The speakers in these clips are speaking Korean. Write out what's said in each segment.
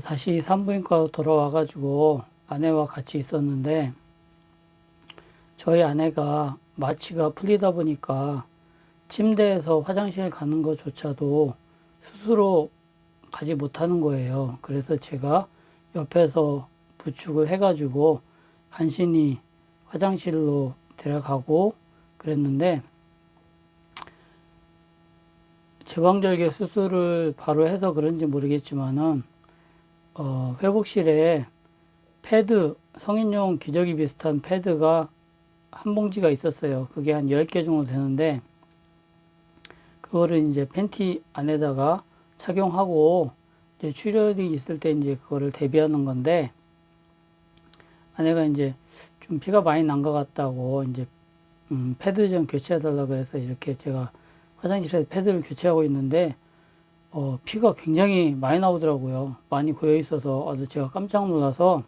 다시 산부인과 돌아와가지고 아내와 같이 있었는데 저희 아내가 마취가 풀리다 보니까 침대에서 화장실 가는 것조차도 스스로 가지 못하는 거예요. 그래서 제가 옆에서 부축을 해가지고 간신히 화장실로 데려가고 그랬는데 제왕절개 수술을 바로 해서 그런지 모르겠지만은 회복실에 패드, 성인용 기저귀 비슷한 패드가 한 봉지가 있었어요. 그게 한 10개 정도 되는데 그거를 이제 팬티 안에다가 착용하고 이제 출혈이 있을 때 이제 그거를 대비하는 건데 아내가 이제 좀 피가 많이 난 것 같다고 이제 패드 좀 교체해 달라 그래서 이렇게 제가 화장실에서 패드를 교체하고 있는데 피가 굉장히 많이 나오더라고요. 많이 고여 있어서 아주 제가 깜짝 놀라서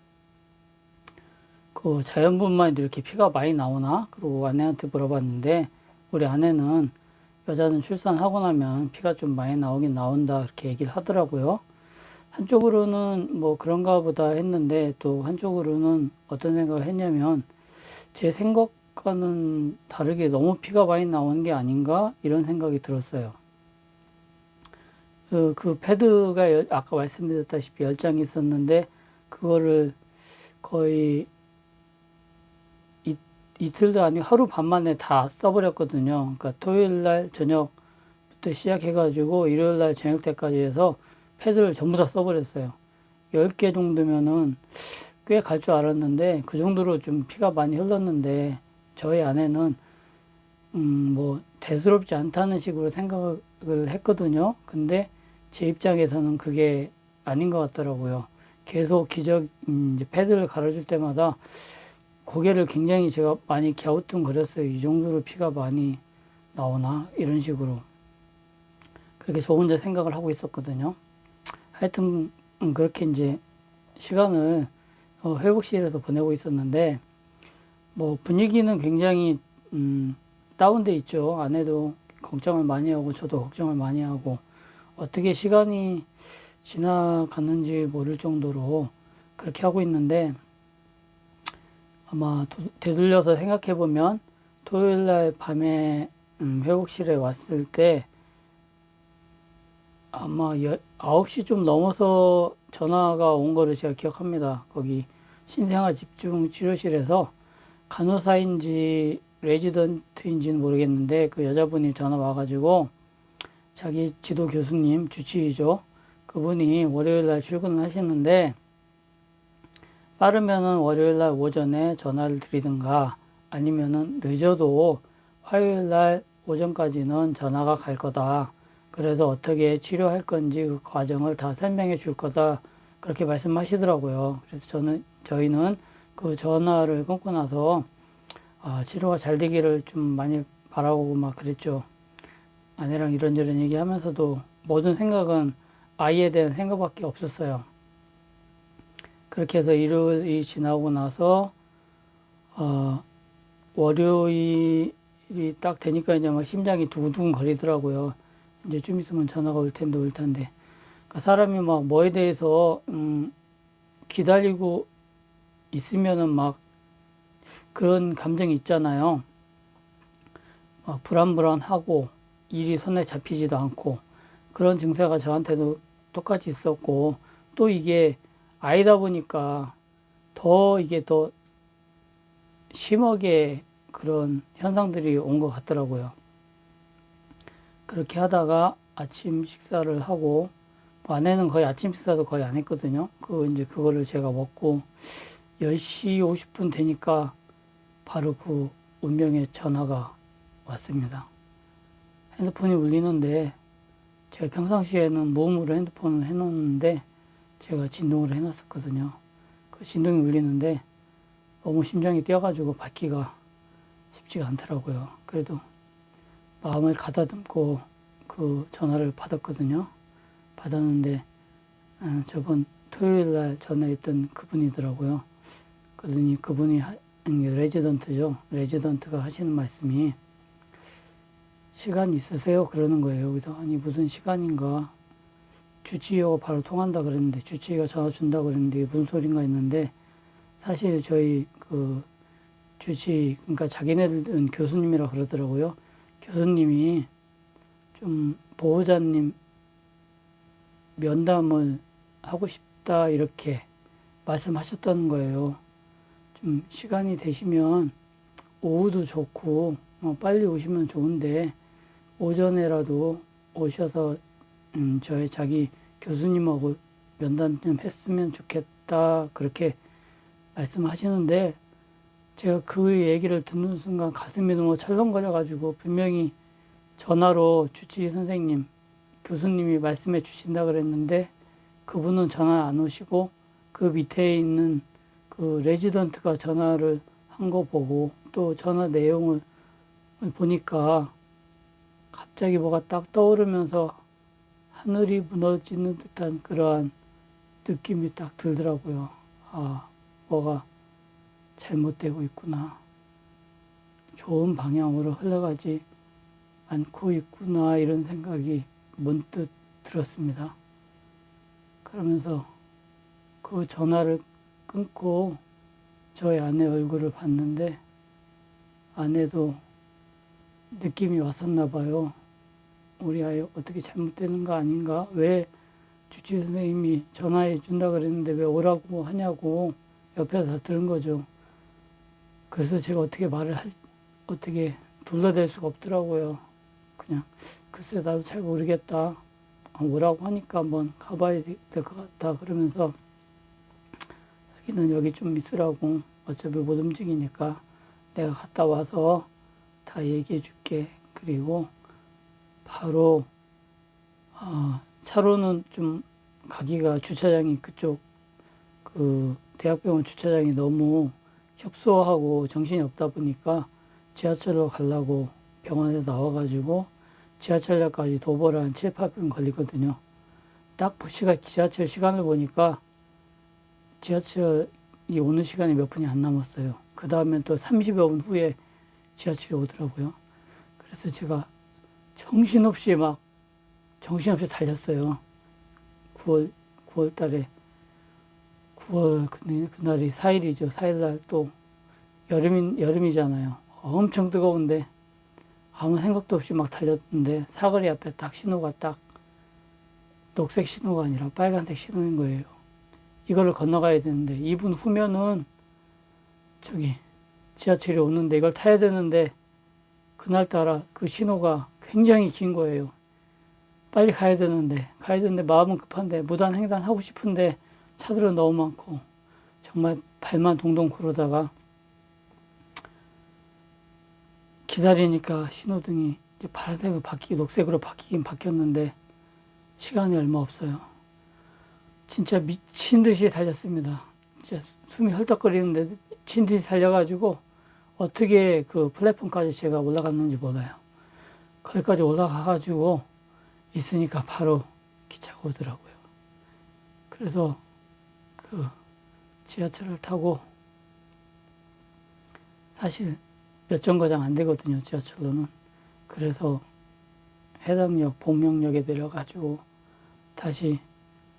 그 자연분만 이렇게 피가 많이 나오나? 그러고 아내한테 물어봤는데 우리 아내는 여자는 출산하고 나면 피가 좀 많이 나오긴 나온다 이렇게 얘기를 하더라고요. 한쪽으로는 뭐 그런가 보다 했는데 또 한쪽으로는 어떤 생각을 했냐면 제 생각과는 다르게 너무 피가 많이 나오는 게 아닌가 이런 생각이 들었어요. 그 패드가 아까 말씀드렸다시피 10장이 있었는데 그거를 거의 이틀도 아니고 하루 반 만에 다 써버렸거든요. 그러니까 토요일 날 저녁부터 시작해가지고 일요일 날 저녁 때까지 해서 패드를 전부 다 써버렸어요. 10개 정도면은 꽤 갈 줄 알았는데 그 정도로 좀 피가 많이 흘렀는데 저희 아내는 뭐 대수롭지 않다는 식으로 생각을 했거든요. 근데 제 입장에서는 그게 아닌 것 같더라고요. 계속 이제 패드를 갈아줄 때마다 고개를 굉장히 제가 많이 갸우뚱거렸어요. 이 정도로 피가 많이 나오나 이런 식으로 그렇게 저 혼자 생각을 하고 있었거든요. 하여튼 그렇게 이제 시간을 회복실에서 보내고 있었는데 뭐 분위기는 굉장히 다운돼 있죠. 아내도 걱정을 많이 하고 저도 걱정을 많이 하고 어떻게 시간이 지나갔는지 모를 정도로 그렇게 하고 있는데 아마 되돌려서 생각해 보면 토요일 날 밤에 회복실에 왔을 때 아마 9시 좀 넘어서 전화가 온 거를 제가 기억합니다. 거기 신생아 집중 치료실에서 간호사인지 레지던트인지는 모르겠는데 그 여자분이 전화 와가지고 자기 지도 교수님 주치의죠. 그분이 월요일 날 출근을 하시는데 빠르면은 월요일 날 오전에 전화를 드리든가 아니면은 늦어도 화요일 날 오전까지는 전화가 갈 거다. 그래서 어떻게 치료할 건지 그 과정을 다 설명해 줄 거다. 그렇게 말씀하시더라고요. 그래서 저희는 그 전화를 끊고 나서 치료가 잘 되기를 좀 많이 바라고 막 그랬죠. 아내랑 이런저런 얘기하면서도 모든 생각은 아이에 대한 생각밖에 없었어요. 그렇게 해서 일요일이 지나고 나서 월요일이 딱 되니까 이제 막 심장이 두근두근 거리더라고요. 이제 좀 있으면 전화가 올 텐데. 그러니까 사람이 막 뭐에 대해서 기다리고 있으면은 막 그런 감정이 있잖아요. 막 불안불안하고 일이 손에 잡히지도 않고 그런 증세가 저한테도 똑같이 있었고 또 이게 아이다 보니까 이게 더 심하게 그런 현상들이 온 것 같더라고요. 그렇게 하다가 아침 식사를 하고 아내는 거의 아침 식사도 거의 안 했거든요. 이제 그거를 제가 먹고 10시 50분 되니까 바로 그 운명의 전화가 왔습니다. 핸드폰이 울리는데 제가 평상시에는 무음으로 핸드폰을 해놓는데 제가 진동으로 해놨었거든요. 그 진동이 울리는데 너무 심장이 뛰어가지고 받기가 쉽지가 않더라고요. 그래도 마음을 가다듬고 그 전화를 받았거든요. 받았는데 저번 토요일 날 전화했던 그분이더라고요. 그러더니 그분이 레지던트죠. 레지던트가 하시는 말씀이 시간 있으세요? 그러는 거예요. 그래서 아니 무슨 시간인가 주치의하고 바로 통한다 그랬는데, 주치의가 전화 준다 그랬는데 이게 무슨 소린가 했는데, 사실 저희 그 주치의, 그러니까 자기네들은 교수님이라 그러더라고요. 교수님이 좀 보호자님 면담을 하고 싶다 이렇게 말씀하셨던 거예요. 좀 시간이 되시면 오후도 좋고 빨리 오시면 좋은데 오전에라도 오셔서 저희 자기 교수님하고 면담 좀 했으면 좋겠다 그렇게 말씀하시는데, 제가 그 얘기를 듣는 순간 가슴이 너무 철렁거려가지고, 분명히 전화로 주치의 선생님, 교수님이 말씀해 주신다 그랬는데 그분은 전화 안 오시고, 그 밑에 있는 그 레지던트가 전화를 한 거 보고 또 전화 내용을 보니까 갑자기 뭐가 딱 떠오르면서 하늘이 무너지는 듯한 그러한 느낌이 딱 들더라고요. 아, 뭐가 잘못되고 있구나. 좋은 방향으로 흘러가지 않고 있구나. 이런 생각이 문득 들었습니다. 그러면서 그 전화를 끊고 저희 아내 얼굴을 봤는데, 아내도 느낌이 왔었나 봐요. 우리 아이 어떻게 잘못되는 거 아닌가? 왜 주치의 선생님이 전화해 준다 그랬는데 왜 오라고 하냐고 옆에서 다 들은 거죠. 그래서 제가 어떻게 둘러댈 수가 없더라고요. 그냥 글쎄 나도 잘 모르겠다. 오라고 하니까 한번 가봐야 될 것 같다. 그러면서 자기는 여기 좀 있으라고, 어차피 못 움직이니까 내가 갔다 와서 다 얘기해 줄게. 그리고 바로 차로는 좀 가기가, 주차장이 그쪽 그 대학병원 주차장이 너무 협소하고 정신이 없다 보니까 지하철로 가려고 병원에 나와가지고 지하철역까지 도보를 한 7, 8분 걸리거든요. 딱 지하철 시간을 보니까 지하철이 오는 시간이 몇 분이 안 남았어요. 그 다음엔 또 30여 분 후에 지하철이 오더라고요. 그래서 제가 정신없이 달렸어요. 9월 달에, 9월 그날이 4일이죠. 4일날 또 여름이잖아요. 엄청 뜨거운데 아무 생각도 없이 막 달렸는데, 사거리 앞에 딱 신호가 딱 녹색 신호가 아니라 빨간색 신호인 거예요. 이거를 건너가야 되는데 2분 후면은 저기 지하철이 오는데 이걸 타야 되는데, 그날따라 그 신호가 굉장히 긴 거예요. 빨리 가야 되는데 마음은 급한데, 무단횡단 하고 싶은데 차들은 너무 많고 정말 발만 동동 구르다가 기다리니까 신호등이 이제 파란색으로 녹색으로 바뀌긴 바뀌었는데 시간이 얼마 없어요. 진짜 미친 듯이 달렸습니다. 진짜 숨이 헐떡거리는데 미친 듯이 달려가지고 어떻게 그 플랫폼까지 제가 올라갔는지 몰라요. 거기까지 올라가가지고 있으니까 바로 기차가 오더라고요. 그래서 그 지하철을 타고, 사실 몇 정거장 안 되거든요, 지하철로는. 그래서 해당역, 복명역에 내려가지고 다시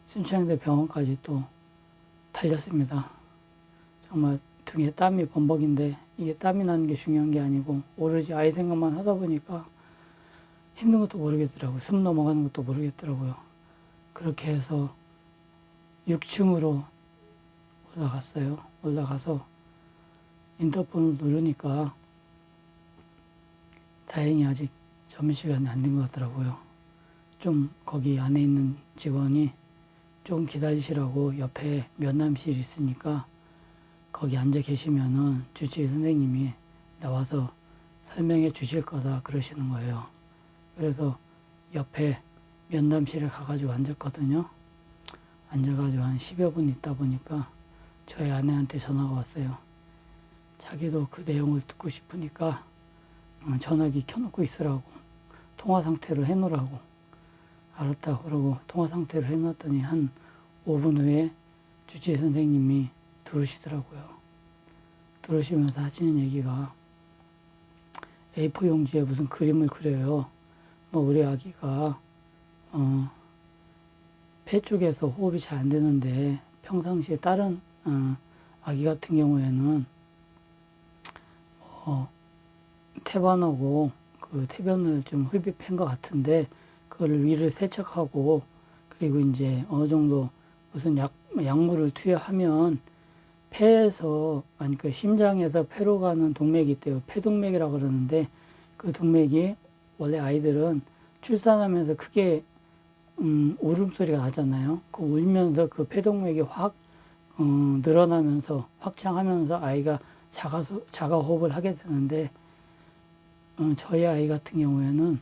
순천향대 병원까지 또 달렸습니다. 정말 등에 땀이 범벅인데, 이게 땀이 나는 게 중요한 게 아니고 오로지 아이 생각만 하다 보니까 힘든 것도 모르겠더라고요. 숨 넘어가는 것도 모르겠더라고요. 그렇게 해서 6층으로 올라갔어요. 올라가서 인터폰을 누르니까 다행히 아직 점심시간이 안 된 것 같더라고요. 좀 거기 안에 있는 직원이 좀 기다리시라고, 옆에 면담실이 있으니까 거기 앉아 계시면은 주치의 선생님이 나와서 설명해 주실 거다 그러시는 거예요. 그래서 옆에 면담실에 가가지고 앉았거든요. 앉아가지고 한 10여 분 있다 보니까 저희 아내한테 전화가 왔어요. 자기도 그 내용을 듣고 싶으니까 전화기 켜놓고 있으라고, 통화 상태로 해놓으라고. 알았다 그러고 통화 상태로 해놨더니 한 5분 후에 주치의 선생님이 들으시더라고요. 들으시면서 하시는 얘기가, A4 용지에 무슨 그림을 그려요. 뭐 우리 아기가 폐 쪽에서 호흡이 잘 안 되는데 평상시에 다른 아기 같은 경우에는 태반하고 그 태변을 좀 흡입한 것 같은데 그거를 위를 세척하고 그리고 이제 어느 정도 무슨 약물을 투여하면 폐에서 아니 그 심장에서 폐로 가는 동맥이 있대요. 폐동맥이라고 그러는데 그 동맥이 원래 아이들은 출산하면서 크게 울음소리가 나잖아요. 그 울면서 그 폐동맥이 확 늘어나면서 확장하면서 아이가 자가 호흡을 하게 되는데 저희 아이 같은 경우에는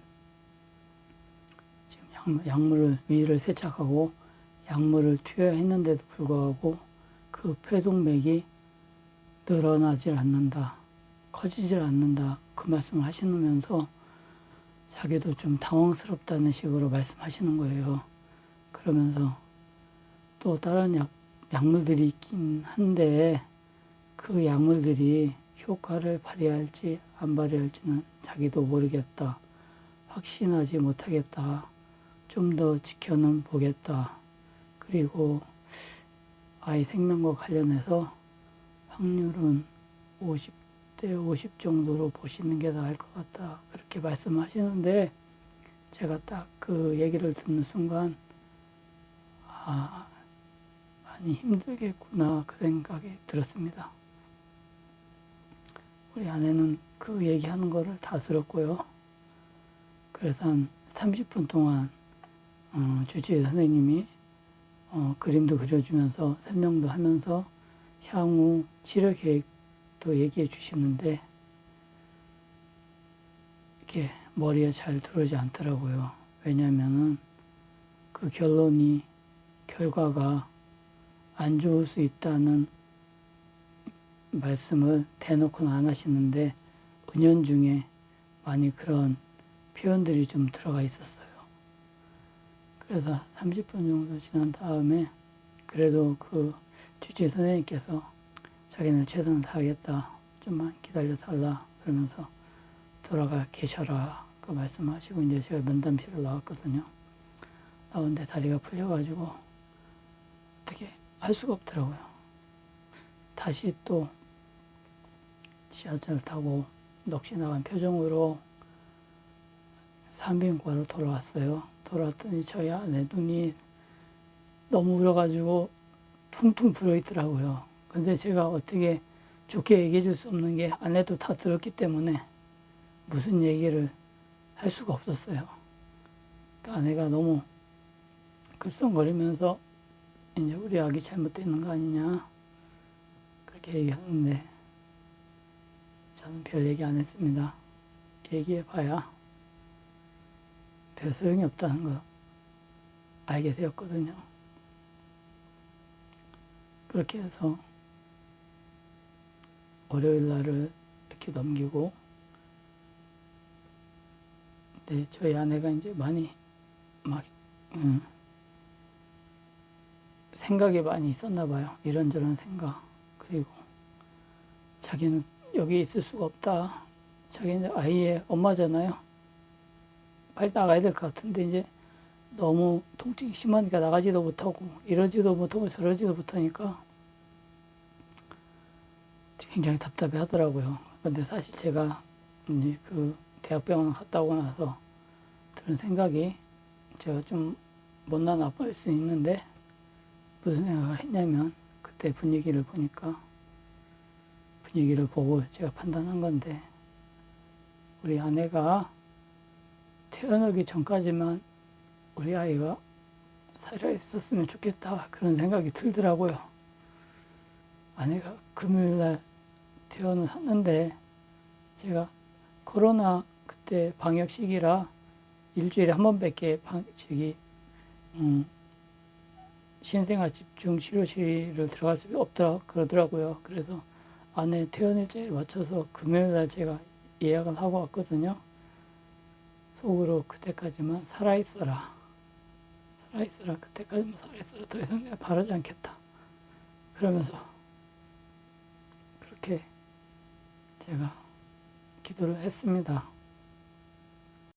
지금 약물을 위를 세척하고 약물을 투여했는데도 불구하고 그 폐동맥이 늘어나질 않는다, 커지질 않는다 그 말씀을 하시면서 자기도 좀 당황스럽다는 식으로 말씀하시는 거예요. 그러면서 또 다른 약물들이 있긴 한데 그 약물들이 효과를 발휘할지 안 발휘할지는 자기도 모르겠다. 확신하지 못하겠다. 좀 더 지켜는 보겠다. 그리고 아이 생명과 관련해서 확률은 50대 50 정도로 보시는 게 나을 것 같다. 그렇게 말씀하시는데 제가 딱 그 얘기를 듣는 순간 많이 힘들겠구나 그 생각이 들었습니다. 우리 아내는 그 얘기하는 거를 다 들었고요. 그래서 한 30분 동안 주치의 선생님이 그림도 그려주면서 설명도 하면서 향후 치료 계획도 얘기해 주시는데 이렇게 머리에 잘 들어오지 않더라고요. 왜냐하면은 그 결과가 안 좋을 수 있다는 말씀을 대놓고는 안 하시는데 은연중에 많이 그런 표현들이 좀 들어가 있었어요. 그래서 30분 정도 지난 다음에 그래도 그 주치의 선생님께서 자기는 최선을 다하겠다. 좀만 기다려 달라. 그러면서 돌아가 계셔라. 그 말씀하시고 이제 제가 면담실을 나왔거든요. 나오는데 다리가 풀려가지고 어떻게 할 수가 없더라고요. 다시 또 지하철 타고 넋이 나간 표정으로 산부인과로 돌아왔어요. 돌아왔더니 저희 아내 눈이 너무 울어가지고 퉁퉁 불어있더라고요. 근데 제가 어떻게 좋게 얘기해 줄 수 없는 게 아내도 다 들었기 때문에 무슨 얘기를 할 수가 없었어요. 그러니까 아내가 너무 글썽거리면서 이제 우리 아기 잘못되는 거 아니냐 그렇게 얘기하는데 저는 별 얘기 안 했습니다. 얘기해봐야 별 소용이 없다는 거 알게 되었거든요. 그렇게 해서 월요일 날을 이렇게 넘기고 근데 저희 아내가 이제 많이 막 생각이 많이 있었나 봐요. 이런저런 생각. 그리고 자기는 여기 있을 수가 없다. 자기는 아이의 엄마잖아요. 빨리 나가야 될 것 같은데 이제 너무 통증이 심하니까 나가지도 못하고 이러지도 못하고 저러지도 못하니까 굉장히 답답해 하더라고요. 근데 사실 제가 이제 그 대학병원 갔다 오고 나서 드는 생각이 제가 좀 못난 아빠일 수 있는데 무슨 생각을 했냐면 그때 분위기를 보고 제가 판단한 건데 우리 아내가 태어나기 전까지만 우리 아이가 살아 있었으면 좋겠다 그런 생각이 들더라고요. 아내가 금요일날 태어났는데 제가 코로나 그때 방역 시기라 일주일에 한 번밖에 신생아 집중 치료실을 들어갈 수 없더라 그러더라고요. 그래서 아내 퇴원일자에 맞춰서 금요일날 제가 예약을 하고 왔거든요. 속으로 그때까지만 살아있어라. 그때까지만 살아있어라. 더 이상 내가 바라지 않겠다. 그러면서 그렇게 제가 기도를 했습니다.